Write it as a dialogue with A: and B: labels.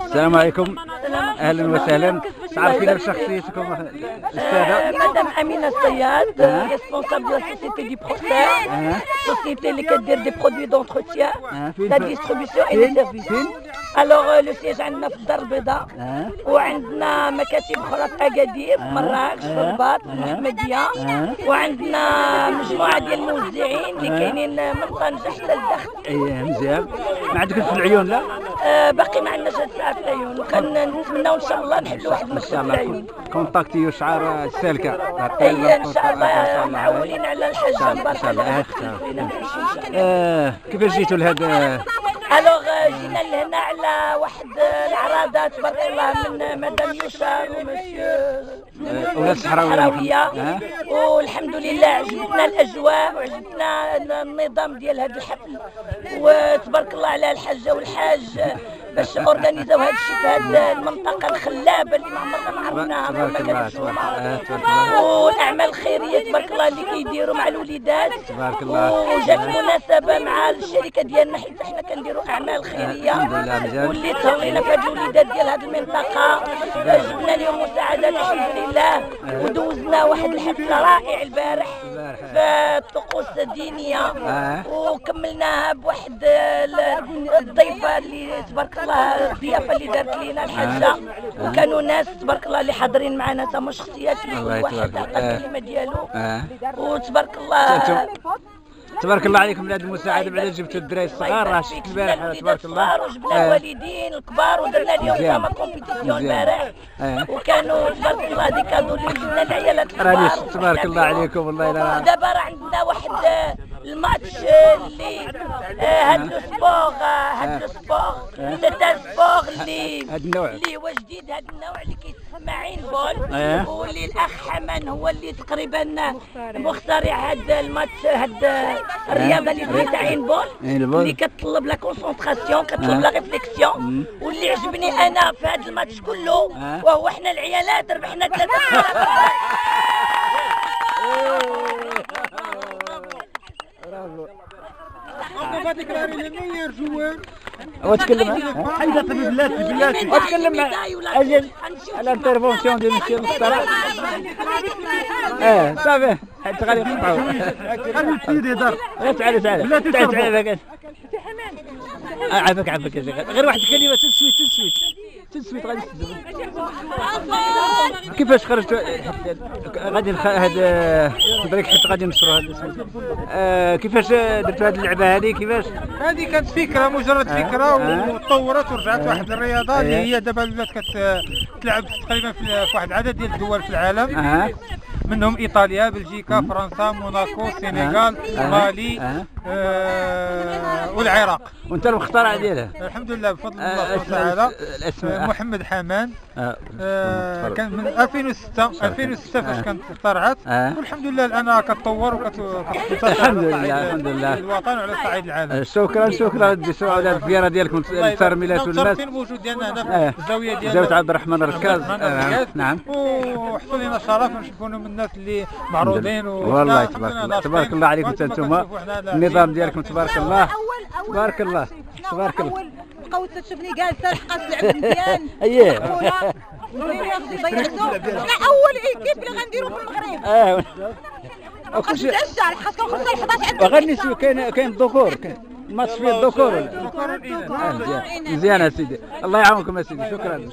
A: السلام عليكم، اهلا وسهلا. تعرفينا بشخصيتكم الاستاذه؟
B: مدام امينه الصياد، ريسبونسابل دو لا سوسيتي دي بروسير، سوسيتي اللي كدير دي برودوي دونتروتيان لا ديستريبيسيون اي لي سيرفيس. الوغ لو سياج عندنا في الدار البيضاء، وعندنا مكاتب اخرى في اكادير، في مراكش، في الرباط، في المحمديه، وعندنا مجموعه ديال الموزعين اللي كاينين من طنجه حتى للدخل.
A: ايه مزيان. ما عندكش في العيون لا؟
B: باقي ما عندناش هاد الساعه في العيون، وكنتمناو ان شاء الله نحلوا واحد المشكل في العيون.
A: كونتاكتيو الشعار السالكه.
B: اي ان شاء الله معولين على الحاجه مبارك الله.
A: كيفاش جيتوا لهذا؟
B: الوغ جينا لهنا على واحد العراضات تبارك الله من مدام يسار ومسيو
A: ولاد
B: الصحراويه، والحمد لله عجبتنا الاجواء وعجبتنا النظام ديال هذا الحفل، وتبارك الله على الحاجه والحاج باش اورغانيزاو هذا الشيء في هذه المنطقه الخلابه اللي ما عمرنا ما عرفناها.
A: تبارك الله.
B: والاعمال الخيريه تبارك الله اللي كيديروا مع الوليدات
A: تبارك الله.
B: وجات مناسبه مع الشركه ديالنا حيت حنا كنديروا اعمال خيريه واللي تهوينا في هذه الوليدات ديال هذه المنطقه، جبنا لهم مساعدات الحمد لله، ودوزنا واحد الحفله رائع البارح في الطقوس الدينيه، وكملناها بواحد الضيفه اللي تبارك الله، الضيافه اللي دارت لينا الحاجه، وكانوا ناس تبارك الله اللي حاضرين معنا تما شخصيات اللي كل واحد عطى الكلمه ديالو، وتبارك الله.
A: تبارك الله عليكم على هذه المساعده. بعد جبتوا الدراري الصغار راه شفت البارح تبارك الله،
B: وجبنا الوالدين الكبار ودرنا لهم زعما كومبيتيسيون البارح، وكانوا تبارك الله دي كادو اللي جبنا العيالات الكبار.
A: تبارك الله عليكم والله. لا
B: دابا راه عندنا واحد الماتش اللي هاد لو سبور سيت سبور اللي هو جديد، هاد النوع اللي كيتسمى عين بول، واللي الاخ حمان هو اللي تقريبا مخترع هاد الماتش، هاد الرياضه اللي سميتها عين بول، اللي كتطلب لا كونسونطراسيون، كتطلب لا ريفليكسيون، واللي عجبني انا في هاد الماتش كله وهو حنا العيالات ربحنا 3
A: واتكلم حيدة بلاتي واتكلم اجل على الانترفونسيون ديال مسيو المخترع. صافي حيت غادي نقطعوا. تعال عافاك يا شيخ، غير واحد الكلمه تنسويت غادي تسدد. كيفاش خرجتوا غادي هذا بريك حيت غادي نشروا هذا كيفاش درتوا هذه اللعبه هذه؟ كيفاش
C: هذه كانت فكره، مجرد فكره وتطورت ورجعت واحد الرياضه اللي هي دابا ولات كتلعب تقريبا في واحد عدد ديال الدول في العالم، منهم ايطاليا، بلجيكا، فرنسا، موناكو، السنغال، مالي، والعراق.
A: وانت المخترع ديالها؟
C: الحمد لله بفضل الله سبحانه وتعالى. محمد حمان، كان من 2006 فاش كانت اخترعت، والحمد لله الان كتطور وكتنتشر
A: الحمد لله
C: في الوطن وعلى صعيد العالم.
A: شكرا ديسوا على الزياره ديالكم الترميلات والناس.
C: الوجود ديالنا هنا في الزاويه ديال
A: زاويه عبد الرحمن الركاز. نعم،
C: وحصل لنا الشرف باش نكونوا من الناس اللي معروضين.
A: والله تبارك الله عليكم انتم، النظام ديالكم تبارك الله. تبارك الله.
D: بقاو تشوفني جالسه لحقت لعب مزيان.
A: اييه
D: اول ايكيب اللي غنديروا في المغرب.
A: كلشي
D: تشجع خاصكم خصو 11
A: غني كاين الذكور، كاين الماتش فيه الذكور. مزيان يا سيدي، الله يعاونكم يا سيدي. شكرا.